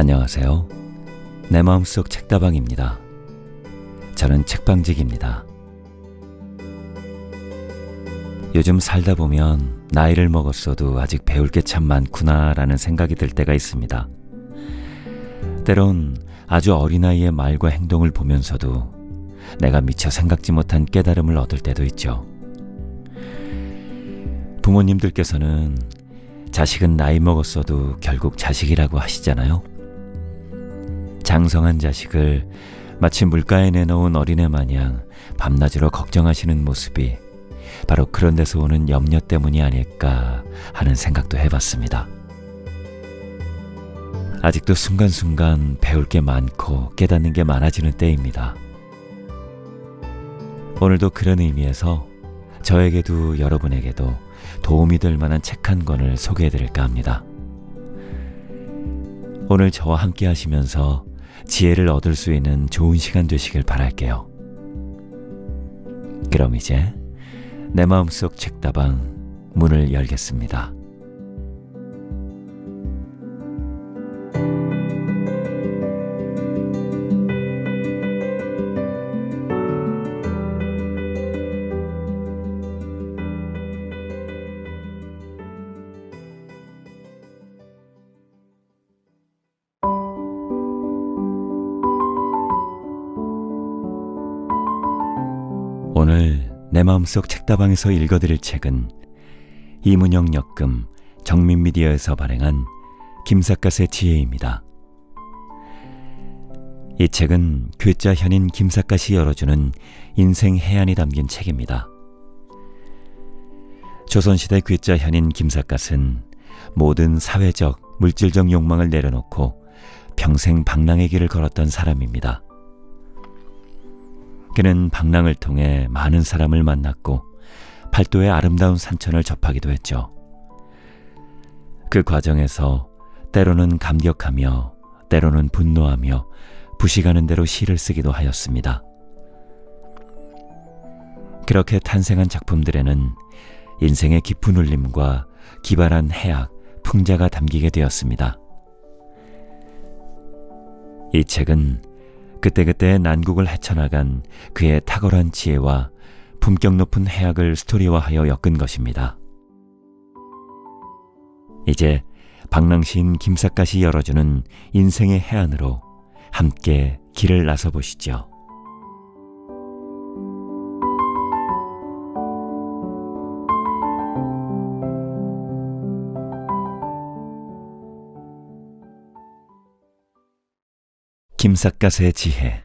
안녕하세요. 내 마음속 책다방입니다. 저는 책방직입니다. 요즘 살다 보면 나이를 먹었어도 아직 배울 게 참 많구나 라는 생각이 들 때가 있습니다. 때론 아주 어린아이의 말과 행동을 보면서도 내가 미처 생각지 못한 깨달음을 얻을 때도 있죠. 부모님들께서는 자식은 나이 먹었어도 결국 자식이라고 하시잖아요. 장성한 자식을 마치 물가에 내놓은 어린애 마냥 밤낮으로 걱정하시는 모습이 바로 그런 데서 오는 염려 때문이 아닐까 하는 생각도 해봤습니다. 아직도 순간순간 배울 게 많고 깨닫는 게 많아지는 때입니다. 오늘도 그런 의미에서 저에게도 여러분에게도 도움이 될 만한 책 한 권을 소개해드릴까 합니다. 오늘 저와 함께 하시면서 지혜를 얻을 수 있는 좋은 시간 되시길 바랄게요. 그럼 이제 내 마음속 책다방 문을 열겠습니다. 오늘 내 마음속 책다방에서 읽어드릴 책은 이문영 역금 정민미디어에서 발행한 김삿갓의 지혜입니다. 이 책은 괴짜 현인 김삿갓이 열어주는 인생 해안이 담긴 책입니다. 조선시대 괴짜 현인 김삿갓은 모든 사회적, 물질적 욕망을 내려놓고 평생 방랑의 길을 걸었던 사람입니다. 그는 방랑을 통해 많은 사람을 만났고 팔도의 아름다운 산천을 접하기도 했죠. 그 과정에서 때로는 감격하며 때로는 분노하며 부시가는 대로 시를 쓰기도 하였습니다. 그렇게 탄생한 작품들에는 인생의 깊은 울림과 기발한 해악, 풍자가 담기게 되었습니다. 이 책은 그때그때의 난국을 헤쳐나간 그의 탁월한 지혜와 품격 높은 해악을 스토리화하여 엮은 것입니다. 이제 방랑시인 김삿갓이 열어주는 인생의 해안으로 함께 길을 나서보시죠. 김삿갓의 지혜,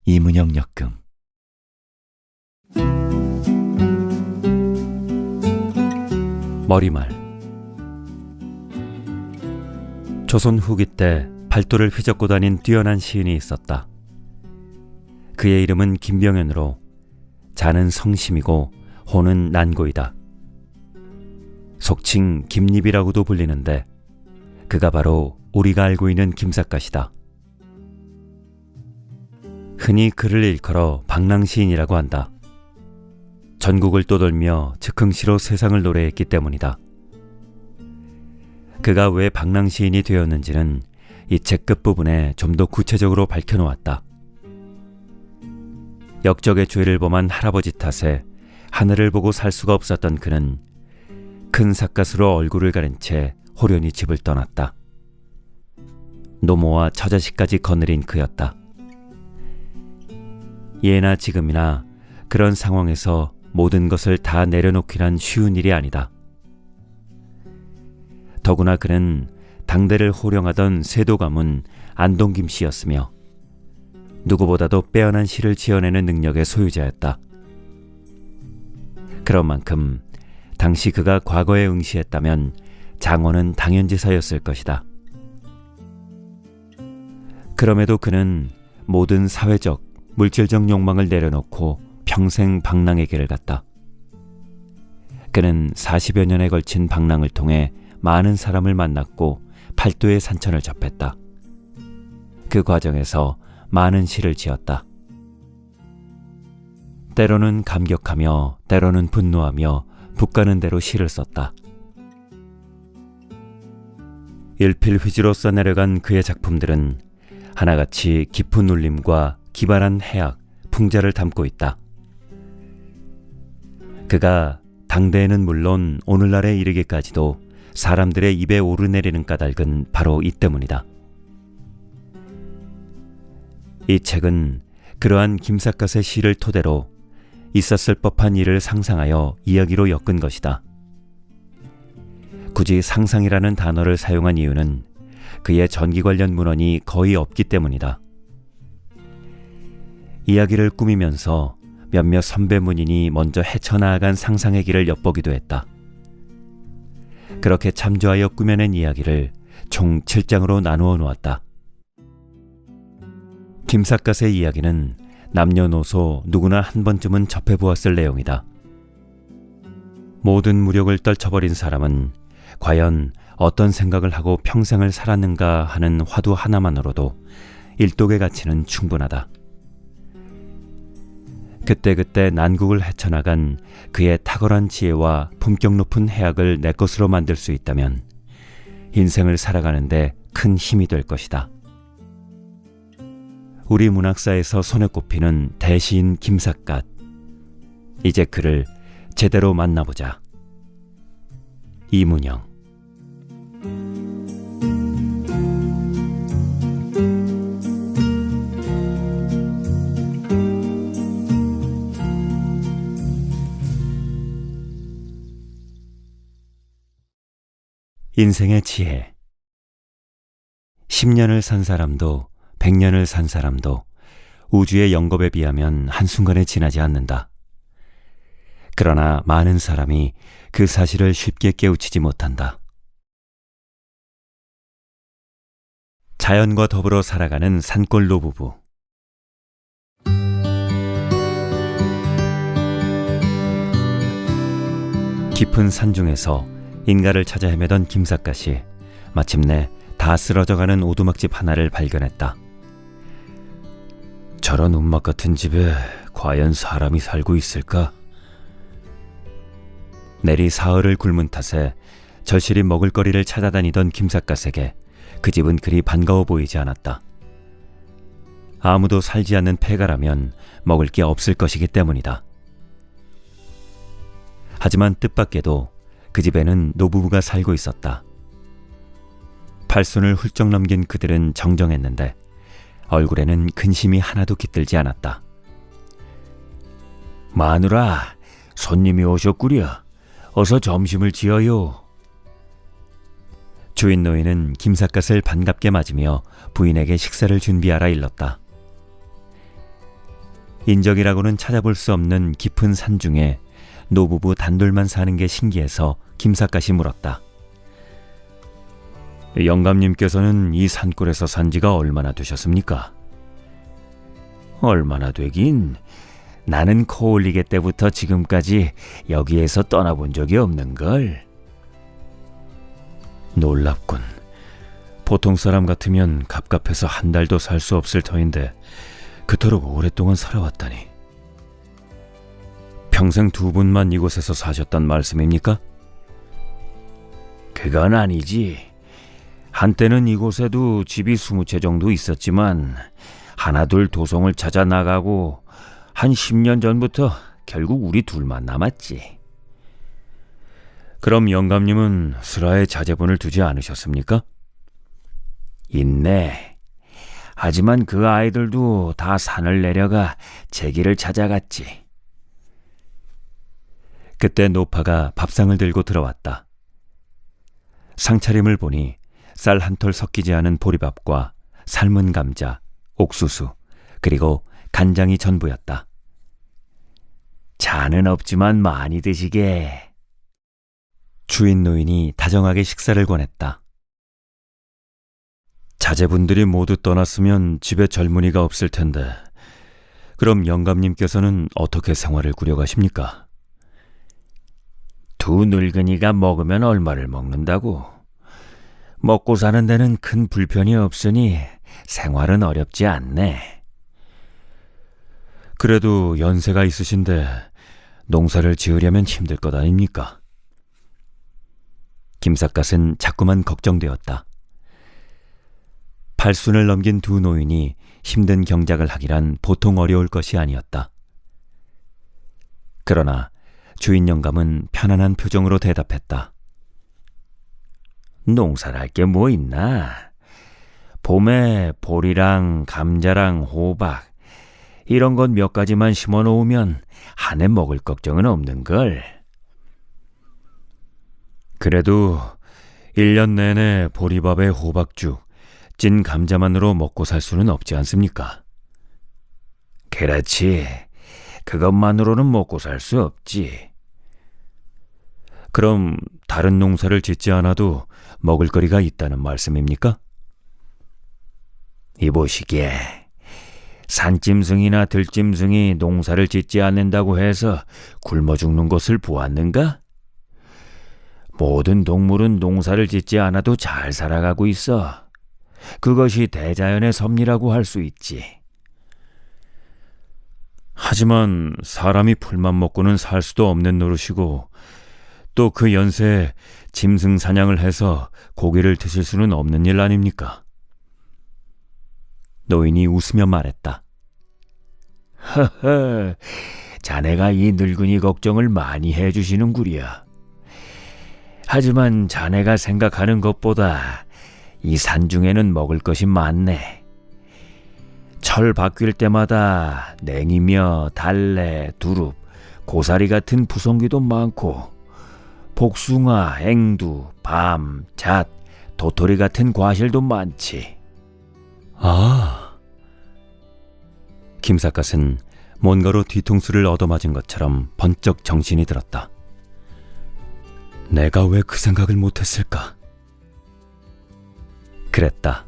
이문영 역금. 머리말. 조선 후기 때 발도를 휘젓고 다닌 뛰어난 시인이 있었다. 그의 이름은 김병현으로 자는 성심이고 호는 난고이다. 속칭 김립이라고도 불리는데 그가 바로 우리가 알고 있는 김삿갓이다. 흔히 그를 일컬어 방랑시인이라고 한다. 전국을 떠돌며 즉흥시로 세상을 노래했기 때문이다. 그가 왜 방랑시인이 되었는지는 이 책 끝부분에 좀 더 구체적으로 밝혀놓았다. 역적의 죄를 범한 할아버지 탓에 하늘을 보고 살 수가 없었던 그는 큰 삿갓으로 얼굴을 가린 채 호련히 집을 떠났다. 노모와 처자식까지 거느린 그였다. 예나 지금이나 그런 상황에서 모든 것을 다 내려놓기란 쉬운 일이 아니다. 더구나 그는 당대를 호령하던 세도 가문 안동김 씨였으며 누구보다도 빼어난 시를 지어내는 능력의 소유자였다. 그런 만큼 당시 그가 과거에 응시했다면 장원은 당연지사였을 것이다. 그럼에도 그는 모든 사회적, 물질적 욕망을 내려놓고 평생 방랑의 길을 갔다. 그는 40여 년에 걸친 방랑을 통해 많은 사람을 만났고 팔도의 산천을 접했다. 그 과정에서 많은 시를 지었다. 때로는 감격하며 때로는 분노하며 북가는 대로 시를 썼다. 일필휘지로 써내려간 그의 작품들은 하나같이 깊은 울림과 기발한 해악, 풍자를 담고 있다. 그가 당대에는 물론 오늘날에 이르기까지도 사람들의 입에 오르내리는 까닭은 바로 이 때문이다. 이 책은 그러한 김삿갓의 시를 토대로 있었을 법한 일을 상상하여 이야기로 엮은 것이다. 굳이 상상이라는 단어를 사용한 이유는 그의 전기 관련 문헌이 거의 없기 때문이다. 이야기를 꾸미면서 몇몇 선배 문인이 먼저 헤쳐나아간 상상의 길을 엿보기도 했다. 그렇게 참조하여 꾸며낸 이야기를 총 7장으로 나누어 놓았다. 김삿갓의 이야기는 남녀노소 누구나 한 번쯤은 접해보았을 내용이다. 모든 무력을 떨쳐버린 사람은 과연 어떤 생각을 하고 평생을 살았는가 하는 화두 하나만으로도 일독의 가치는 충분하다. 그때그때 난국을 헤쳐나간 그의 탁월한 지혜와 품격 높은 해악을 내 것으로 만들 수 있다면 인생을 살아가는데 큰 힘이 될 것이다. 우리 문학사에서 손에 꼽히는 대시인 김삿갓. 이제 그를 제대로 만나보자. 이문영. 인생의 지혜. 10년을 산 사람도 100년을 산 사람도 우주의 영겁에 비하면 한순간에 지나지 않는다. 그러나 많은 사람이 그 사실을 쉽게 깨우치지 못한다. 자연과 더불어 살아가는 산골 노부부. 깊은 산중에서 인가를 찾아 헤매던 김삿갓이 마침내 다 쓰러져가는 오두막집 하나를 발견했다. 저런 움막 같은 집에 과연 사람이 살고 있을까? 내리 사흘을 굶은 탓에 절실히 먹을거리를 찾아다니던 김삿갓에게 그 집은 그리 반가워 보이지 않았다. 아무도 살지 않는 폐가라면 먹을 게 없을 것이기 때문이다. 하지만 뜻밖에도 그 집에는 노부부가 살고 있었다. 팔순을 훌쩍 넘긴 그들은 정정했는데 얼굴에는 근심이 하나도 깃들지 않았다. 마누라, 손님이 오셨구려. 어서 점심을 지어요. 주인 노인은 김삿갓을 반갑게 맞으며 부인에게 식사를 준비하라 일렀다. 인적이라고는 찾아볼 수 없는 깊은 산 중에 노부부 단둘만 사는 게 신기해서 김삿갓이 물었다. 영감님께서는 이 산골에서 산 지가 얼마나 되셨습니까? 얼마나 되긴, 나는 코올리게 때부터 지금까지 여기에서 떠나본 적이 없는걸. 놀랍군. 보통 사람 같으면 갑갑해서 한 달도 살 수 없을 터인데 그토록 오랫동안 살아왔다니. 평생 두 분만 이곳에서 사셨단 말씀입니까? 그건 아니지. 한때는 이곳에도 집이 20채 정도 있었지만 하나둘 도성을 찾아 나가고 한 10년 전부터 결국 우리 둘만 남았지. 그럼 영감님은 슬하에 자제분을 두지 않으셨습니까? 있네. 하지만 그 아이들도 다 산을 내려가 제 길을 찾아갔지. 그때 노파가 밥상을 들고 들어왔다. 상차림을 보니 쌀 한 톨 섞이지 않은 보리밥과 삶은 감자, 옥수수, 그리고 간장이 전부였다. 잔은 없지만 많이 드시게. 주인 노인이 다정하게 식사를 권했다. 자제분들이 모두 떠났으면 집에 젊은이가 없을 텐데 그럼 영감님께서는 어떻게 생활을 꾸려가십니까? 두 늙은이가 먹으면 얼마를 먹는다고. 먹고 사는 데는 큰 불편이 없으니 생활은 어렵지 않네. 그래도 연세가 있으신데 농사를 지으려면 힘들 것 아닙니까? 김삿갓은 자꾸만 걱정되었다. 팔순을 넘긴 두 노인이 힘든 경작을 하기란 보통 어려울 것이 아니었다. 그러나 주인 영감은 편안한 표정으로 대답했다. 농사를 할 게 뭐 있나? 봄에 보리랑 감자랑 호박 이런 것 몇 가지만 심어 놓으면 한 해 먹을 걱정은 없는걸. 그래도 1년 내내 보리밥에 호박죽, 찐 감자만으로 먹고 살 수는 없지 않습니까? 그렇지. 그것만으로는 먹고 살 수 없지. 그럼 다른 농사를 짓지 않아도 먹을 거리가 있다는 말씀입니까? 이보시기에 산짐승이나 들짐승이 농사를 짓지 않는다고 해서 굶어 죽는 것을 보았는가? 모든 동물은 농사를 짓지 않아도 잘 살아가고 있어. 그것이 대자연의 섭리라고 할 수 있지. 하지만 사람이 풀만 먹고는 살 수도 없는 노릇이고 또 그 연세에 짐승 사냥을 해서 고기를 드실 수는 없는 일 아닙니까? 노인이 웃으며 말했다. 허허, 자네가 이 늙은이 걱정을 많이 해주시는구려. 하지만 자네가 생각하는 것보다 이 산중에는 먹을 것이 많네. 철 바뀔 때마다 냉이며 달래, 두릅, 고사리 같은 부성귀도 많고 복숭아, 앵두, 밤, 잣, 도토리 같은 과실도 많지. 아, 김삿갓은 뭔가로 뒤통수를 얻어맞은 것처럼 번쩍 정신이 들었다. 내가 왜 그 생각을 못했을까? 그랬다.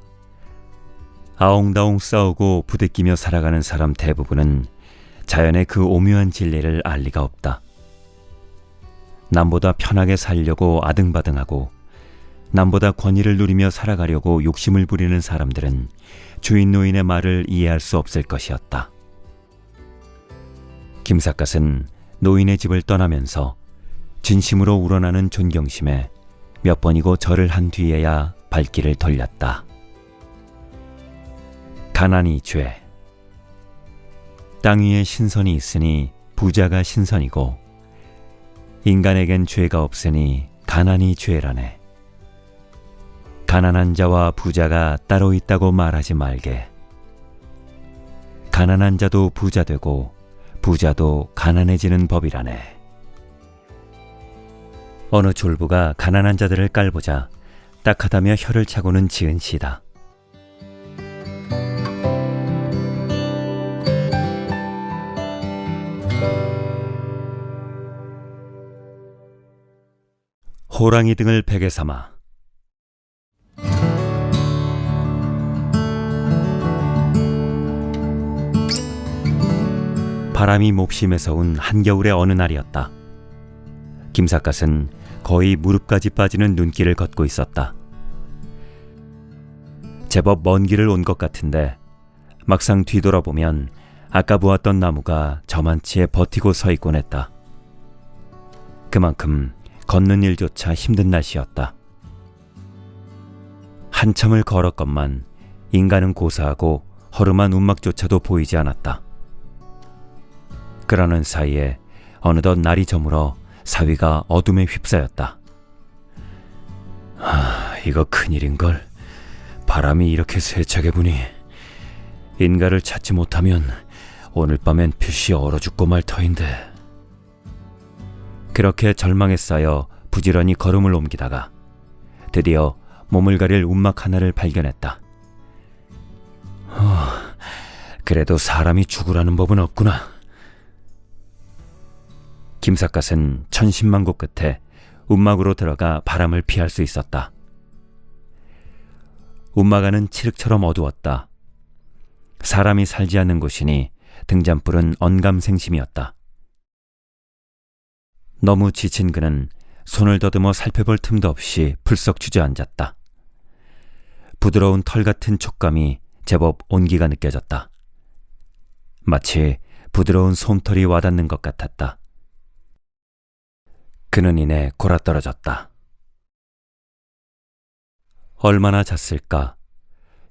아웅다웅 싸우고 부대끼며 살아가는 사람 대부분은 자연의 그 오묘한 진리를 알 리가 없다. 남보다 편하게 살려고 아등바등하고 남보다 권위를 누리며 살아가려고 욕심을 부리는 사람들은 주인 노인의 말을 이해할 수 없을 것이었다. 김삿갓은 노인의 집을 떠나면서 진심으로 우러나는 존경심에 몇 번이고 절을 한 뒤에야 발길을 돌렸다. 가난이 죄. 땅 위에 신선이 있으니 부자가 신선이고 인간에겐 죄가 없으니 가난이 죄라네. 가난한 자와 부자가 따로 있다고 말하지 말게. 가난한 자도 부자 되고 부자도 가난해지는 법이라네. 어느 졸부가 가난한 자들을 깔보자 딱하다며 혀를 차고는 지은 시다. 호랑이 등을 베개 삼아. 바람이 몹심해서 온 한겨울의 어느 날이었다. 김삿갓은 거의 무릎까지 빠지는 눈길을 걷고 있었다. 제법 먼 길을 온 것 같은데 막상 뒤돌아보면 아까 보았던 나무가 저만치에 버티고 서 있곤 했다. 그만큼 걷는 일조차 힘든 날씨였다. 한참을 걸었건만 인간은 고사하고 허름한 움막조차도 보이지 않았다. 그러는 사이에 어느덧 날이 저물어 사위가 어둠에 휩싸였다. 이거 큰일인걸. 바람이 이렇게 세차게 부니 인가를 찾지 못하면 오늘 밤엔 필시 얼어 죽고 말 터인데. 그렇게 절망에 쌓여 부지런히 걸음을 옮기다가 드디어 몸을 가릴 움막 하나를 발견했다. 그래도 사람이 죽으라는 법은 없구나. 김삿갓은 천신만고 끝에 움막으로 들어가 바람을 피할 수 있었다. 움막 안은 칠흑처럼 어두웠다. 사람이 살지 않는 곳이니 등잔불은 언감생심이었다. 너무 지친 그는 손을 더듬어 살펴볼 틈도 없이 풀썩 주저앉았다. 부드러운 털 같은 촉감이 제법 온기가 느껴졌다. 마치 부드러운 솜털이 와닿는 것 같았다. 그는 이내 골아떨어졌다. 얼마나 잤을까?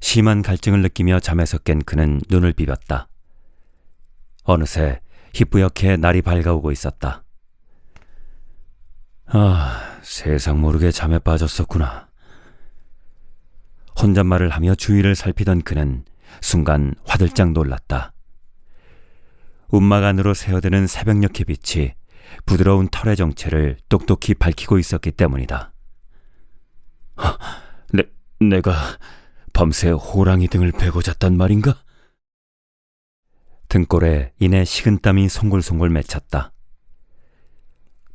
심한 갈증을 느끼며 잠에서 깬 그는 눈을 비볐다. 어느새 희뿌옇게 날이 밝아오고 있었다. 세상 모르게 잠에 빠졌었구나. 혼잣말을 하며 주위를 살피던 그는 순간 화들짝 놀랐다. 움막 안으로 새어드는 새벽녘의 빛이 부드러운 털의 정체를 똑똑히 밝히고 있었기 때문이다. 내가 밤새 호랑이 등을 베고 잤단 말인가? 등골에 이내 식은땀이 송골송골 맺혔다.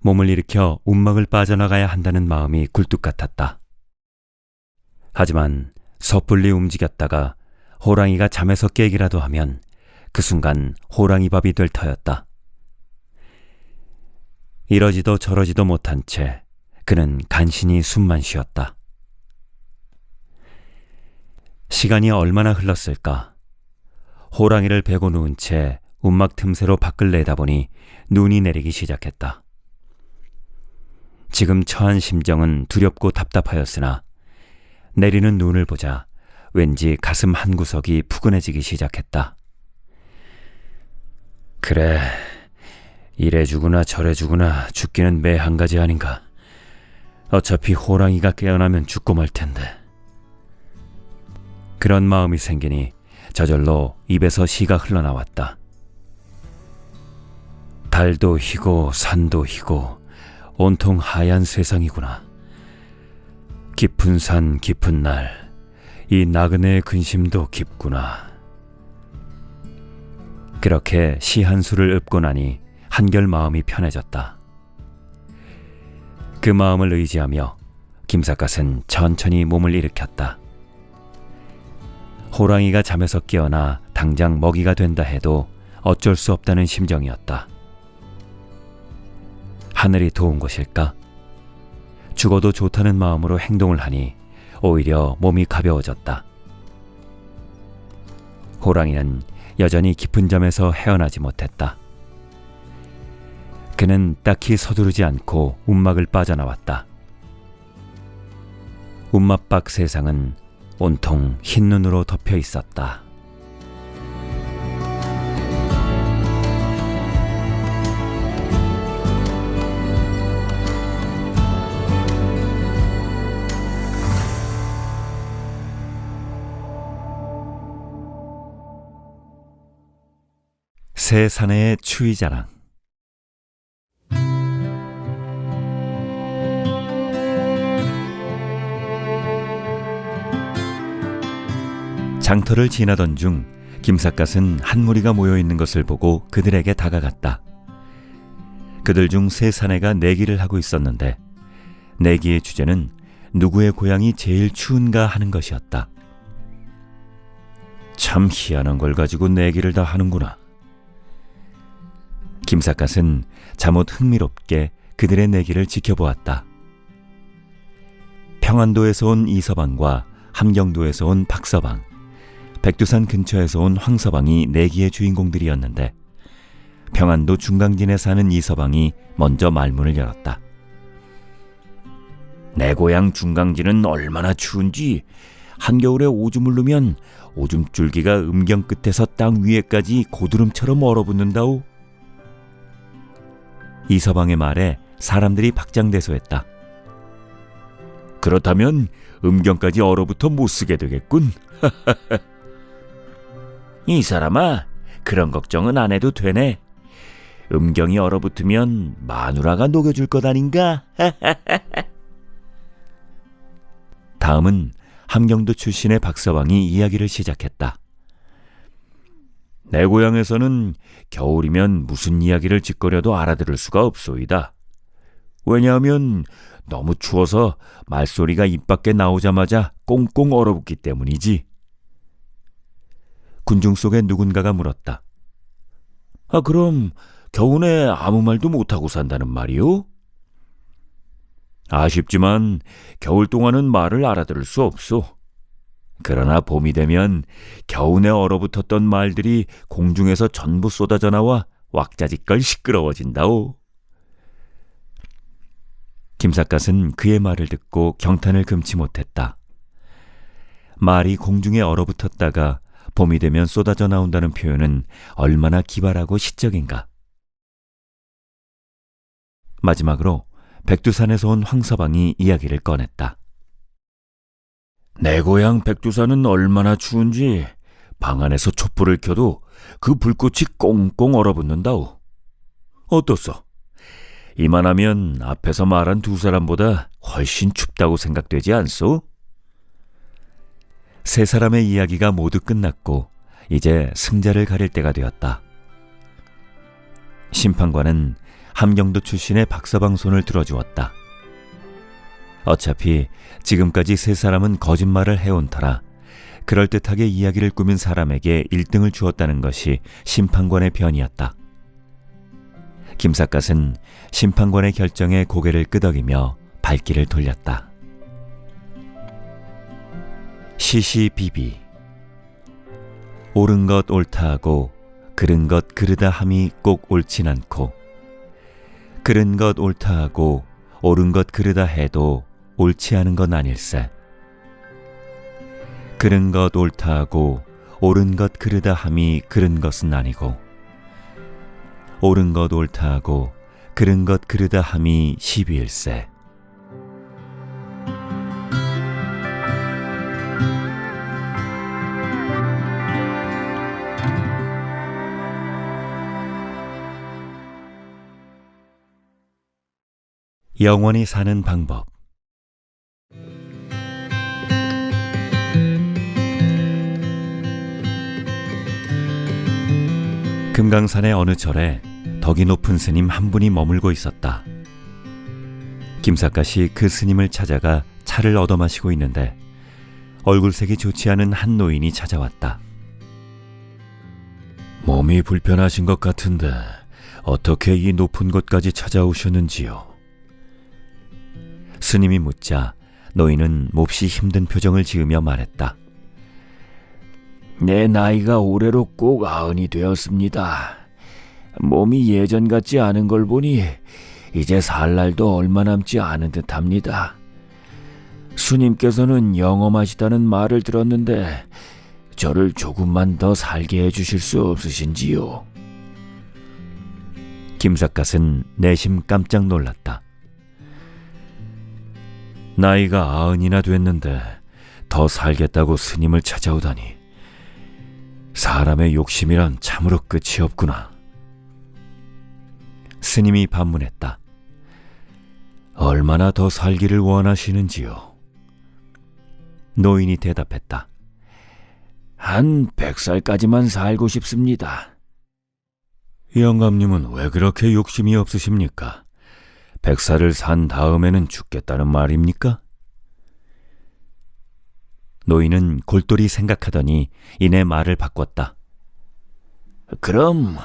몸을 일으켜 움막을 빠져나가야 한다는 마음이 굴뚝 같았다. 하지만 섣불리 움직였다가 호랑이가 잠에서 깨기라도 하면 그 순간 호랑이 밥이 될 터였다. 이러지도 저러지도 못한 채 그는 간신히 숨만 쉬었다. 시간이 얼마나 흘렀을까? 호랑이를 베고 누운 채 움막 틈새로 밖을 내다보니 눈이 내리기 시작했다. 지금 처한 심정은 두렵고 답답하였으나 내리는 눈을 보자 왠지 가슴 한구석이 푸근해지기 시작했다. 그래, 이래 주구나 저래 주구나 죽기는 매 한 가지 아닌가. 어차피 호랑이가 깨어나면 죽고 말 텐데. 그런 마음이 생기니 저절로 입에서 시가 흘러나왔다. 달도 희고 산도 희고 온통 하얀 세상이구나. 깊은 산 깊은 날, 이 나그네의 근심도 깊구나. 그렇게 시 한 수를 읊고 나니 한결 마음이 편해졌다. 그 마음을 의지하며 김삿갓은 천천히 몸을 일으켰다. 호랑이가 잠에서 깨어나 당장 먹이가 된다 해도 어쩔 수 없다는 심정이었다. 하늘이 도운 것일까? 죽어도 좋다는 마음으로 행동을 하니 오히려 몸이 가벼워졌다. 호랑이는 여전히 깊은 잠에서 헤어나지 못했다. 그는 딱히 서두르지 않고 움막을 빠져나왔다. 움막 밖 세상은 온통 흰 눈으로 덮여 있었다. 새 사내의 추위자랑. 장터를 지나던 중 김삿갓은 한 무리가 모여있는 것을 보고 그들에게 다가갔다. 그들 중 세 사내가 내기를 하고 있었는데 내기의 주제는 누구의 고향이 제일 추운가 하는 것이었다. 참 희한한 걸 가지고 내기를 다 하는구나. 김삿갓은 잠옷 흥미롭게 그들의 내기를 지켜보았다. 평안도에서 온 이서방과 함경도에서 온 박서방, 백두산 근처에서 온 황서방이 내기의 주인공들이었는데 평안도 중강진에 사는 이서방이 먼저 말문을 열었다. 내 고향 중강진은 얼마나 추운지 한겨울에 오줌을 누면 오줌줄기가 음경 끝에서 땅 위에까지 고드름처럼 얼어붙는다오. 이서방의 말에 사람들이 박장대소했다. 그렇다면 음경까지 얼어붙어 못 쓰게 되겠군. 이 사람아, 그런 걱정은 안 해도 되네. 음경이 얼어붙으면 마누라가 녹여줄 것 아닌가? 다음은 함경도 출신의 박서방이 이야기를 시작했다. 내 고향에서는 겨울이면 무슨 이야기를 짓거려도 알아들을 수가 없소이다. 왜냐하면 너무 추워서 말소리가 입 밖에 나오자마자 꽁꽁 얼어붙기 때문이지. 군중 속에 누군가가 물었다. 그럼 겨우내 아무 말도 못하고 산다는 말이오? 아쉽지만 겨울 동안은 말을 알아들을 수 없소. 그러나 봄이 되면 겨우내 얼어붙었던 말들이 공중에서 전부 쏟아져 나와 왁자지껄 시끄러워진다오. 김삿갓은 그의 말을 듣고 경탄을 금치 못했다. 말이 공중에 얼어붙었다가 봄이 되면 쏟아져 나온다는 표현은 얼마나 기발하고 시적인가. 마지막으로 백두산에서 온 황서방이 이야기를 꺼냈다. 내 고향 백두산은 얼마나 추운지 방 안에서 촛불을 켜도 그 불꽃이 꽁꽁 얼어붙는다오. 어떻소? 이만하면 앞에서 말한 두 사람보다 훨씬 춥다고 생각되지 않소? 세 사람의 이야기가 모두 끝났고 이제 승자를 가릴 때가 되었다. 심판관은 함경도 출신의 박서방 손을 들어주었다. 어차피 지금까지 세 사람은 거짓말을 해온 터라 그럴듯하게 이야기를 꾸민 사람에게 1등을 주었다는 것이 심판관의 편이었다. 김삿갓은 심판관의 결정에 고개를 끄덕이며 발길을 돌렸다. 시시비비. 옳은 것 옳다 하고 그른 것 그르다 함이 꼭 옳진 않고, 그른 것 옳다 하고 옳은 것 그르다 해도 옳지 않은 건 아닐세. 그른 것 옳다 하고 옳은 것 그르다 함이 그른 것은 아니고, 옳은 것 옳다 하고 그른 것 그르다 함이 시비일세. 영원히 사는 방법. 금강산의 어느 절에 덕이 높은 스님 한 분이 머물고 있었다. 김삿갓이 그 스님을 찾아가 차를 얻어 마시고 있는데 얼굴색이 좋지 않은 한 노인이 찾아왔다. 몸이 불편하신 것 같은데 어떻게 이 높은 곳까지 찾아오셨는지요? 스님이 묻자 노인은 몹시 힘든 표정을 지으며 말했다. 내 나이가 올해로 꼭 90이 되었습니다. 몸이 예전 같지 않은 걸 보니 이제 살 날도 얼마 남지 않은 듯합니다. 스님께서는 영험하시다는 말을 들었는데 저를 조금만 더 살게 해주실 수 없으신지요? 김삿갓은 내심 깜짝 놀랐다. 나이가 90이나 됐는데 더 살겠다고 스님을 찾아오다니, 사람의 욕심이란 참으로 끝이 없구나. 스님이 반문했다. 얼마나 더 살기를 원하시는지요? 노인이 대답했다. 한 100살까지만 살고 싶습니다. 영감님은 왜 그렇게 욕심이 없으십니까? 100살을 산 다음에는 죽겠다는 말입니까? 노인은 골똘히 생각하더니 이내 말을 바꿨다. 그럼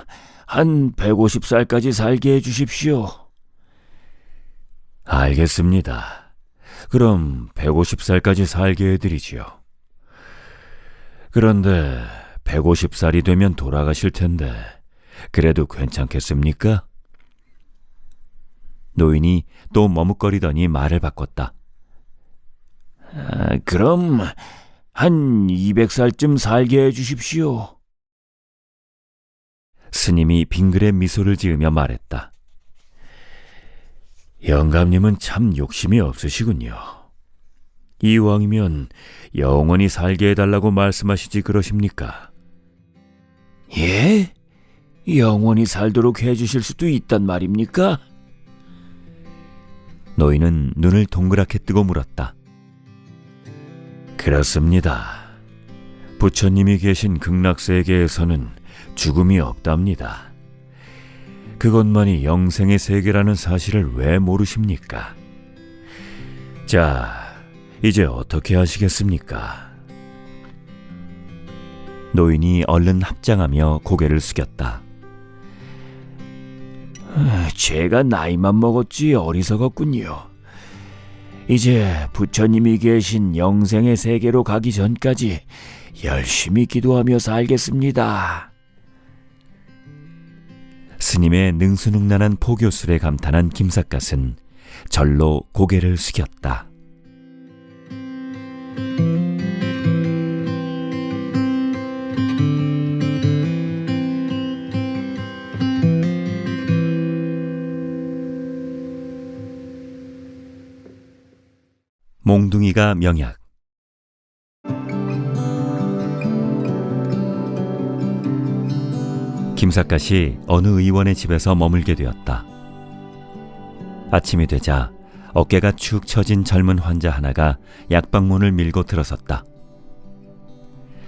한 150살까지 살게 해주십시오. 알겠습니다. 그럼 150살까지 살게 해드리지요. 그런데 150살이 되면 돌아가실 텐데 그래도 괜찮겠습니까? 노인이 또 머뭇거리더니 말을 바꿨다. 그럼 한 200살쯤 살게 해주십시오. 스님이 빙그레 미소를 지으며 말했다. 영감님은 참 욕심이 없으시군요. 이왕이면 영원히 살게 해달라고 말씀하시지 그러십니까? 예? 영원히 살도록 해주실 수도 있단 말입니까? 노인은 눈을 동그랗게 뜨고 물었다. 그렇습니다. 부처님이 계신 극락세계에서는 죽음이 없답니다. 그것만이 영생의 세계라는 사실을 왜 모르십니까? 자, 이제 어떻게 하시겠습니까? 노인이 얼른 합장하며 고개를 숙였다. 제가 나이만 먹었지 어리석었군요. 이제 부처님이 계신 영생의 세계로 가기 전까지 열심히 기도하며 살겠습니다. 스님의 능수능란한 포교술에 감탄한 김삿갓은 절로 고개를 숙였다. 몽둥이가 명약. 김삿갓이 어느 의원의 집에서 머물게 되었다. 아침이 되자 어깨가 축 처진 젊은 환자 하나가 약방문을 밀고 들어섰다.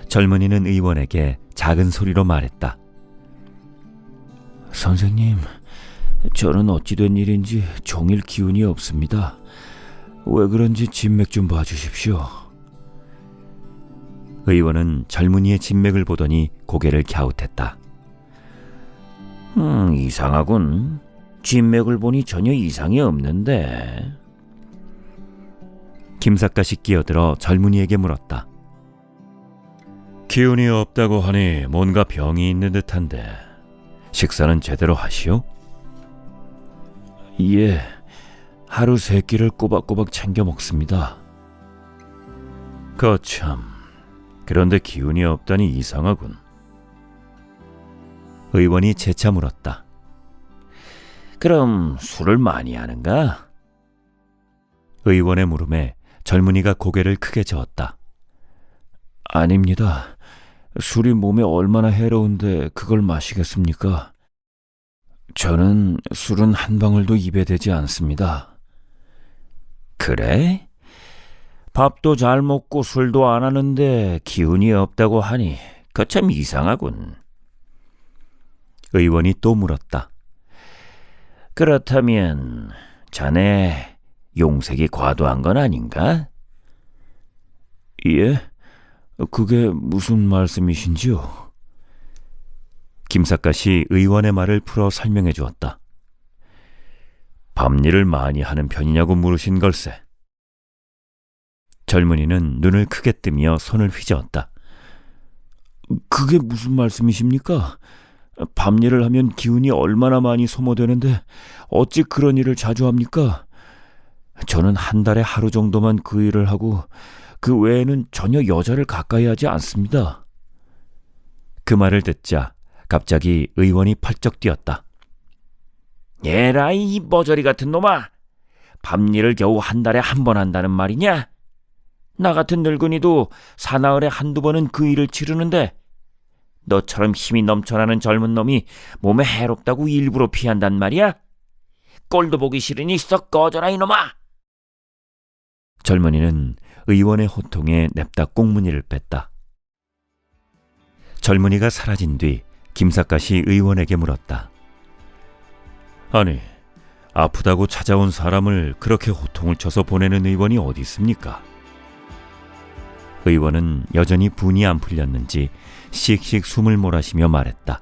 젊은이는 의원에게 작은 소리로 말했다. 선생님, 저는 어찌된 일인지 종일 기운이 없습니다. 왜 그런지 진맥 좀 봐주십시오. 의원은 젊은이의 진맥을 보더니 고개를 갸웃했다. 이상하군. 진맥을 보니 전혀 이상이 없는데. 김삿갓이 끼어들어 젊은이에게 물었다. 기운이 없다고 하니 뭔가 병이 있는 듯한데 식사는 제대로 하시오? 예, 하루 3끼를 꼬박꼬박 챙겨 먹습니다. 거참, 그런데 기운이 없다니 이상하군. 의원이 재차 물었다. 그럼 술을 많이 하는가? 의원의 물음에 젊은이가 고개를 크게 저었다. 아닙니다. 술이 몸에 얼마나 해로운데 그걸 마시겠습니까? 저는 술은 한 방울도 입에 대지 않습니다. 그래? 밥도 잘 먹고 술도 안 하는데 기운이 없다고 하니 거참 이상하군. 의원이 또 물었다. 그렇다면 자네 용색이 과도한 건 아닌가? 예? 그게 무슨 말씀이신지요? 김삿갓이 의원의 말을 풀어 설명해 주었다. 밤일을 많이 하는 편이냐고 물으신 걸세. 젊은이는 눈을 크게 뜨며 손을 휘저었다. 그게 무슨 말씀이십니까? 밤일을 하면 기운이 얼마나 많이 소모되는데 어찌 그런 일을 자주 합니까? 저는 한 달에 하루 정도만 그 일을 하고 그 외에는 전혀 여자를 가까이 하지 않습니다. 그 말을 듣자 갑자기 의원이 펄쩍 뛰었다. 에라이, 이 머저리 같은 놈아! 밤일을 겨우 한 달에 한 번 한다는 말이냐? 나 같은 늙은이도 사나흘에 한두 번은 그 일을 치르는데 너처럼 힘이 넘쳐나는 젊은 놈이 몸에 해롭다고 일부러 피한단 말이야? 꼴도 보기 싫으니 썩 꺼져라, 이놈아! 젊은이는 의원의 호통에 냅다 꽁무니를 뺐다. 젊은이가 사라진 뒤 김삿갓이 의원에게 물었다. 아니, 아프다고 찾아온 사람을 그렇게 호통을 쳐서 보내는 의원이 어디 있습니까? 의원은 여전히 분이 안 풀렸는지 씩씩 숨을 몰아쉬며 말했다.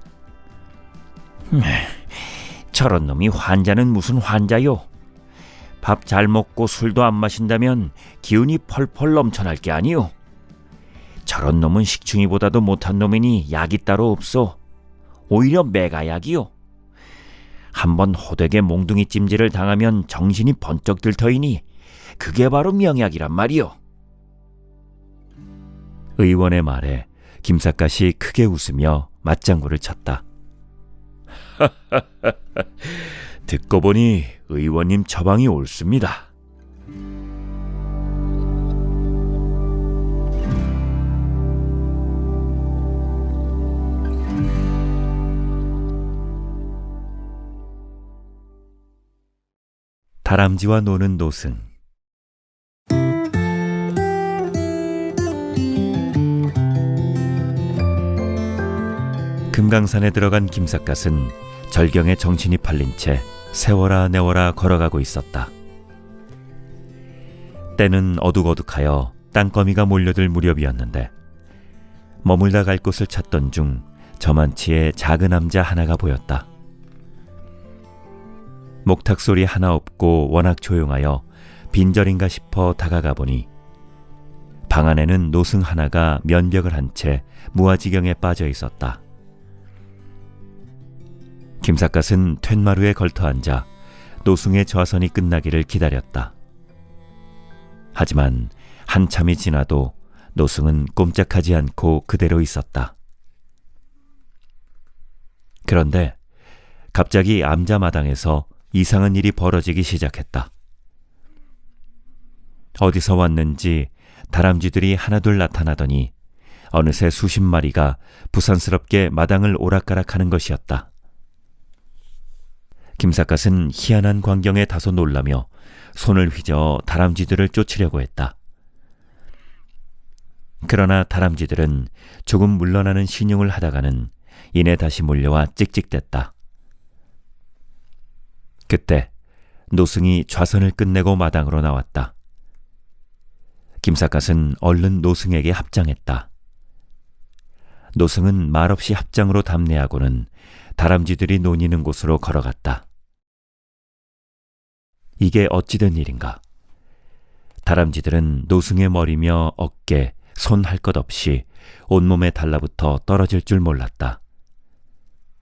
저런 놈이 환자는 무슨 환자요? 밥 잘 먹고 술도 안 마신다면 기운이 펄펄 넘쳐날 게 아니오. 저런 놈은 식충이보다도 못한 놈이니 약이 따로 없어. 오히려 매가약이요. 한번 호되게 몽둥이 찜질을 당하면 정신이 번쩍 들 터이니 그게 바로 명약이란 말이오. 의원의 말에 김삿갓이 크게 웃으며 맞장구를 쳤다. 듣고 보니 의원님 처방이 옳습니다. 다람쥐와 노는 노승. 금강산에 들어간 김삿갓은 절경에 정신이 팔린 채 세워라 내워라 걸어가고 있었다. 때는 어둑어둑하여 땅거미가 몰려들 무렵이었는데 머물다 갈 곳을 찾던 중 저만치에 작은 남자 하나가 보였다. 목탁 소리 하나 없고 워낙 조용하여 빈절인가 싶어 다가가 보니 방 안에는 노승 하나가 면벽을 한 채 무아지경에 빠져 있었다. 김삿갓은 툇마루에 걸터앉아 노승의 좌선이 끝나기를 기다렸다. 하지만 한참이 지나도 노승은 꼼짝하지 않고 그대로 있었다. 그런데 갑자기 암자마당에서 이상한 일이 벌어지기 시작했다. 어디서 왔는지 다람쥐들이 하나둘 나타나더니 어느새 수십 마리가 부산스럽게 마당을 오락가락하는 것이었다. 김삿갓은 희한한 광경에 다소 놀라며 손을 휘저어 다람쥐들을 쫓으려고 했다. 그러나 다람쥐들은 조금 물러나는 신용을 하다가는 이내 다시 몰려와 찍찍댔다. 그때 노승이 좌선을 끝내고 마당으로 나왔다. 김삿갓은 얼른 노승에게 합장했다. 노승은 말없이 합장으로 답례하고는 다람쥐들이 노니는 곳으로 걸어갔다. 이게 어찌된 일인가? 다람쥐들은 노승의 머리며 어깨, 손 할 것 없이 온몸에 달라붙어 떨어질 줄 몰랐다.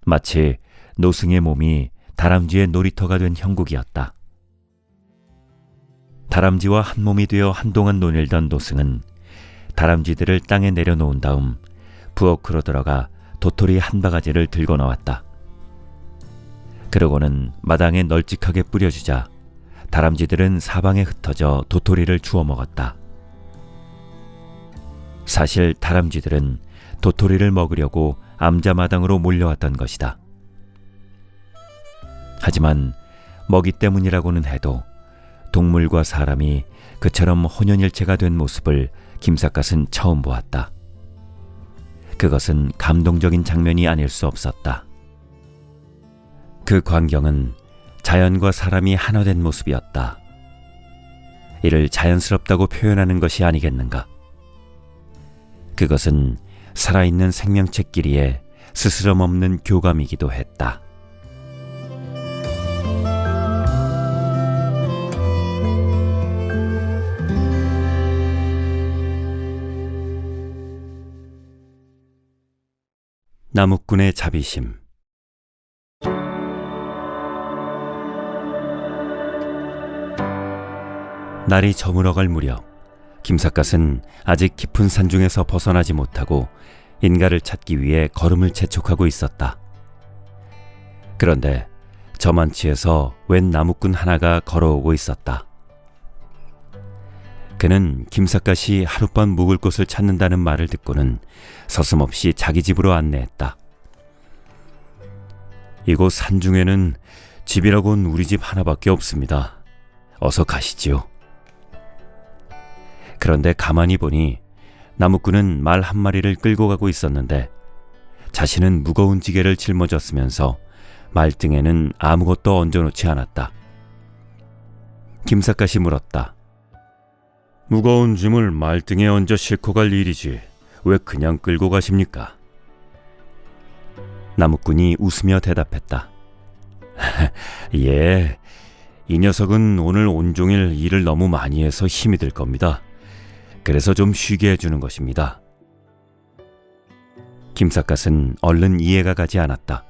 마치 노승의 몸이 다람쥐의 놀이터가 된 형국이었다. 다람쥐와 한 몸이 되어 한동안 논일던 노승은 다람쥐들을 땅에 내려놓은 다음 부엌으로 들어가 도토리 한 바가지를 들고 나왔다. 그러고는 마당에 널찍하게 뿌려주자 다람쥐들은 사방에 흩어져 도토리를 주워 먹었다. 사실 다람쥐들은 도토리를 먹으려고 암자마당으로 몰려왔던 것이다. 하지만 먹이 때문이라고는 해도 동물과 사람이 그처럼 혼연일체가 된 모습을 김삿갓은 처음 보았다. 그것은 감동적인 장면이 아닐 수 없었다. 그 광경은 자연과 사람이 하나 된 모습이었다. 이를 자연스럽다고 표현하는 것이 아니겠는가? 그것은 살아있는 생명체끼리의 스스럼 없는 교감이기도 했다. 나무꾼의 자비심. 날이 저물어갈 무렵 김삿갓은 아직 깊은 산중에서 벗어나지 못하고 인가를 찾기 위해 걸음을 재촉하고 있었다. 그런데 저만치에서 웬 나무꾼 하나가 걸어오고 있었다. 그는 김삿갓이 하룻밤 묵을 곳을 찾는다는 말을 듣고는 서슴없이 자기 집으로 안내했다. 이곳 산중에는 집이라곤 우리 집 하나밖에 없습니다. 어서 가시지요. 그런데 가만히 보니 나무꾼은 말 한 마리를 끌고 가고 있었는데 자신은 무거운 지게를 짊어졌으면서 말등에는 아무것도 얹어놓지 않았다. 김삿갓이 물었다. 무거운 짐을 말등에 얹어 싣고 갈 일이지 왜 그냥 끌고 가십니까? 나무꾼이 웃으며 대답했다. 예, 이 녀석은 오늘 온종일 일을 너무 많이 해서 힘이 들 겁니다. 그래서 좀 쉬게 해주는 것입니다. 김삿갓은 얼른 이해가 가지 않았다.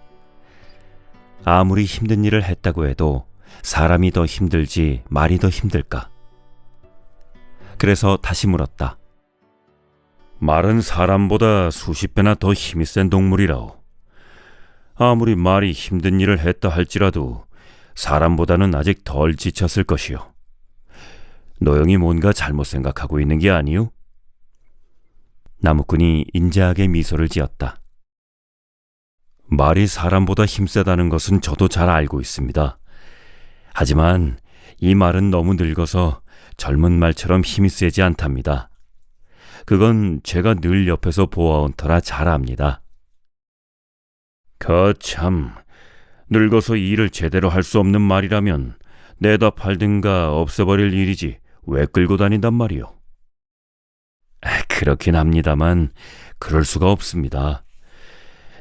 아무리 힘든 일을 했다고 해도 사람이 더 힘들지 말이 더 힘들까? 그래서 다시 물었다. 말은 사람보다 수십 배나 더 힘이 센 동물이라오. 아무리 말이 힘든 일을 했다 할지라도 사람보다는 아직 덜 지쳤을 것이오. 노영이 뭔가 잘못 생각하고 있는 게 아니오? 나무꾼이 인자하게 미소를 지었다. 말이 사람보다 힘세다는 것은 저도 잘 알고 있습니다. 하지만 이 말은 너무 늙어서 젊은 말처럼 힘이 세지 않답니다. 그건 제가 늘 옆에서 보아온 터라 잘 압니다. 거참, 늙어서 일을 제대로 할 수 없는 말이라면 내다 팔든가 없애버릴 일이지 왜 끌고 다닌단 말이오? 그렇긴 합니다만 그럴 수가 없습니다.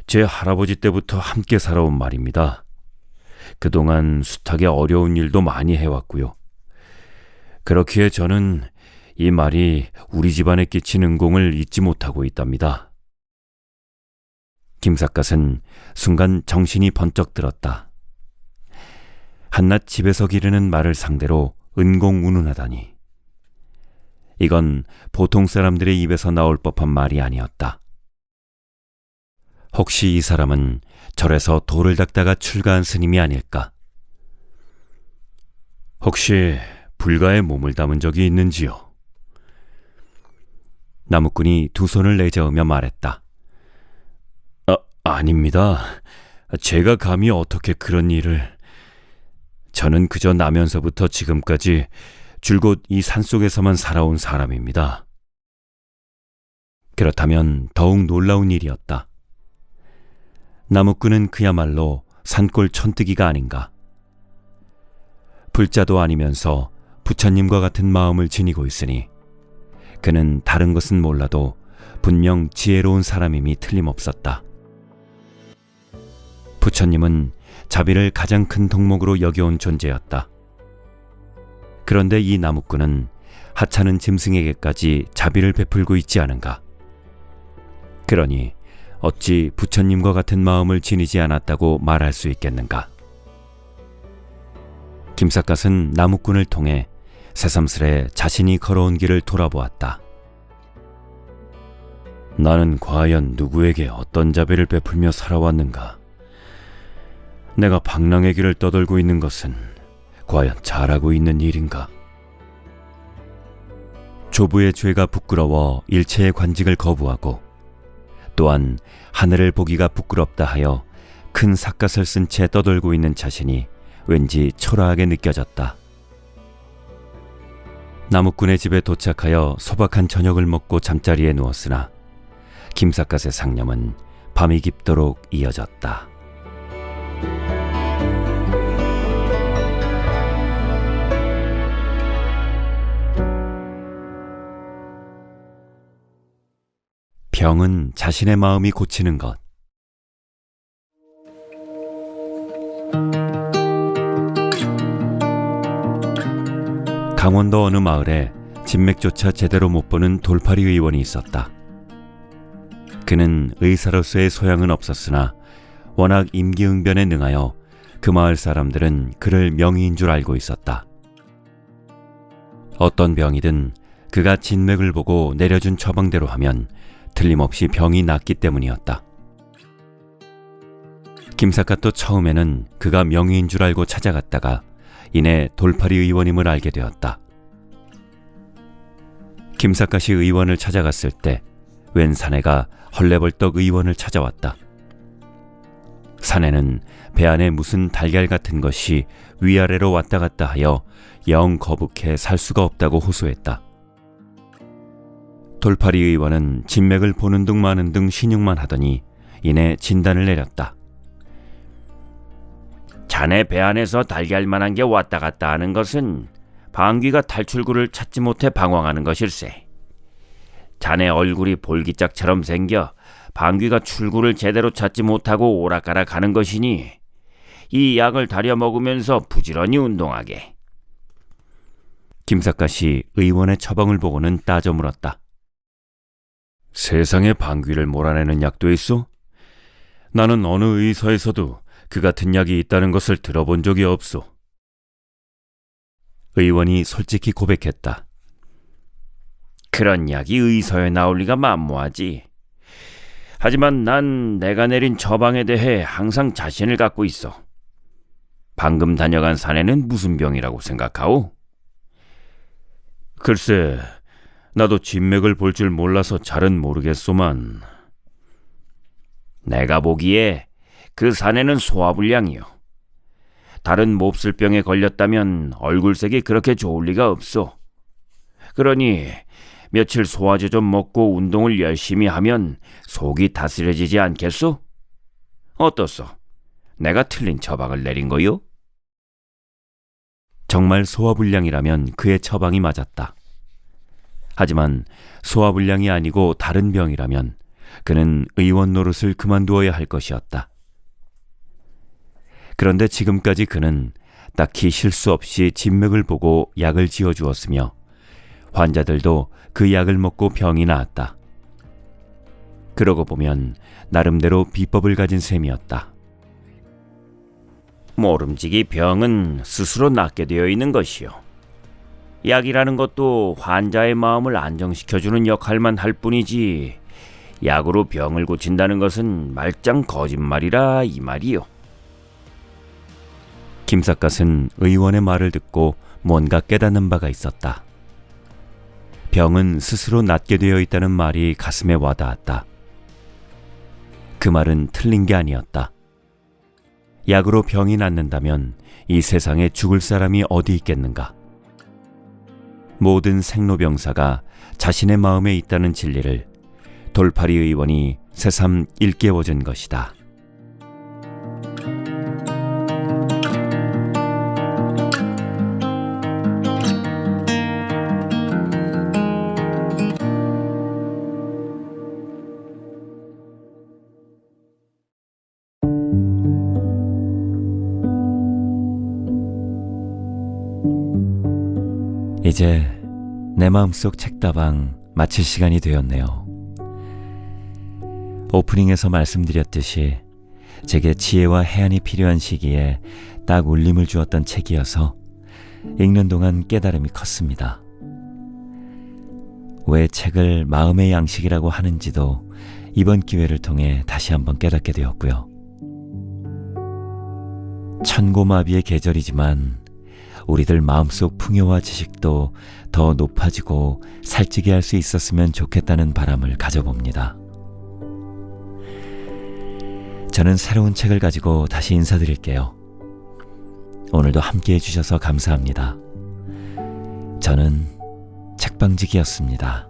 제 할아버지 때부터 함께 살아온 말입니다. 그동안 숱하게 어려운 일도 많이 해왔고요. 그렇기에 저는 이 말이 우리 집안에 끼친 은공을 잊지 못하고 있답니다. 김삿갓은 순간 정신이 번쩍 들었다. 한낱 집에서 기르는 말을 상대로 은공운운하다니. 이건 보통 사람들의 입에서 나올 법한 말이 아니었다. 혹시 이 사람은 절에서 돌을 닦다가 출가한 스님이 아닐까? 혹시 불가에 몸을 담은 적이 있는지요? 나무꾼이 두 손을 내저으며 말했다. 아닙니다. 제가 감히 어떻게 그런 일을... 저는 그저 나면서부터 지금까지 줄곧 이 산속에서만 살아온 사람입니다. 그렇다면 더욱 놀라운 일이었다. 나무꾼은 그야말로 산골 촌뜨기가 아닌가. 불자도 아니면서 부처님과 같은 마음을 지니고 있으니 그는 다른 것은 몰라도 분명 지혜로운 사람임이 틀림없었다. 부처님은 자비를 가장 큰 덕목으로 여겨온 존재였다. 그런데 이 나무꾼은 하찮은 짐승에게까지 자비를 베풀고 있지 않은가. 그러니 어찌 부처님과 같은 마음을 지니지 않았다고 말할 수 있겠는가. 김삿갓은 나무꾼을 통해 새삼스레 자신이 걸어온 길을 돌아보았다. 나는 과연 누구에게 어떤 자비를 베풀며 살아왔는가. 내가 방랑의 길을 떠돌고 있는 것은 과연 잘하고 있는 일인가. 조부의 죄가 부끄러워 일체의 관직을 거부하고 또한 하늘을 보기가 부끄럽다 하여 큰 삿갓을 쓴 채 떠돌고 있는 자신이 왠지 초라하게 느껴졌다. 나무꾼의 집에 도착하여 소박한 저녁을 먹고 잠자리에 누웠으나 김삿갓의 상념은 밤이 깊도록 이어졌다. 병은 자신의 마음이 고치는 것. 강원도 어느 마을에 진맥조차 제대로 못 보는 돌팔이 의원이 있었다. 그는 의사로서의 소양은 없었으나 워낙 임기응변에 능하여 그 마을 사람들은 그를 명의인 줄 알고 있었다. 어떤 병이든 그가 진맥을 보고 내려준 처방대로 하면 틀림없이 병이 낫기 때문이었다. 김삿갓도 처음에는 그가 명의인 줄 알고 찾아갔다가 이내 돌팔이 의원임을 알게 되었다. 김삿갓이 의원을 찾아갔을 때 웬 사내가 헐레벌떡 의원을 찾아왔다. 사내는 배 안에 무슨 달걀 같은 것이 위아래로 왔다 갔다 하여 영 거북해 살 수가 없다고 호소했다. 돌팔이 의원은 진맥을 보는 둥 마는 둥 신용만 하더니 이내 진단을 내렸다. 자네 배 안에서 달걀만한 게 왔다 갔다 하는 것은 방귀가 탈출구를 찾지 못해 방황하는 것일세. 자네 얼굴이 볼기짝처럼 생겨 방귀가 출구를 제대로 찾지 못하고 오락가락 하는 것이니 이 약을 다려 먹으면서 부지런히 운동하게. 김삿갓이 의원의 처방을 보고는 따져 물었다. 세상에 방귀를 몰아내는 약도 있어? 나는 어느 의사에서도 그 같은 약이 있다는 것을 들어본 적이 없소. 의원이 솔직히 고백했다. 그런 약이 의서에 나올 리가 만무하지. 하지만 난 내가 내린 처방에 대해 항상 자신을 갖고 있어. 방금 다녀간 사내는 무슨 병이라고 생각하오? 글쎄, 나도 진맥을 볼 줄 몰라서 잘은 모르겠소만. 내가 보기에 그 사내는 소화불량이요. 다른 몹쓸병에 걸렸다면 얼굴색이 그렇게 좋을 리가 없소. 그러니 며칠 소화제 좀 먹고 운동을 열심히 하면 속이 다스려지지 않겠소? 어떻소? 내가 틀린 처방을 내린 거요? 정말 소화불량이라면 그의 처방이 맞았다. 하지만 소화불량이 아니고 다른 병이라면 그는 의원 노릇을 그만두어야 할 것이었다. 그런데 지금까지 그는 딱히 실수 없이 진맥을 보고 약을 지어주었으며 환자들도 그 약을 먹고 병이 나았다. 그러고 보면 나름대로 비법을 가진 셈이었다. 모름지기 병은 스스로 낫게 되어 있는 것이요. 약이라는 것도 환자의 마음을 안정시켜주는 역할만 할 뿐이지 약으로 병을 고친다는 것은 말짱 거짓말이라 이 말이요. 김삿갓은 의원의 말을 듣고 뭔가 깨닫는 바가 있었다. 병은 스스로 낫게 되어 있다는 말이 가슴에 와닿았다. 그 말은 틀린 게 아니었다. 약으로 병이 낫는다면 이 세상에 죽을 사람이 어디 있겠는가? 모든 생로병사가 자신의 마음에 있다는 진리를 돌파리 의원이 새삼 일깨워준 것이다. 이제 내 마음속 책다방 마칠 시간이 되었네요. 오프닝에서 말씀드렸듯이 제게 지혜와 해안이 필요한 시기에 딱 울림을 주었던 책이어서 읽는 동안 깨달음이 컸습니다. 왜 책을 마음의 양식이라고 하는지도 이번 기회를 통해 다시 한번 깨닫게 되었고요. 천고마비의 계절이지만 우리들 마음속 풍요와 지식도 더 높아지고 살찌게 할 수 있었으면 좋겠다는 바람을 가져봅니다. 저는 새로운 책을 가지고 다시 인사드릴게요. 오늘도 함께해 주셔서 감사합니다. 저는 책방지기였습니다.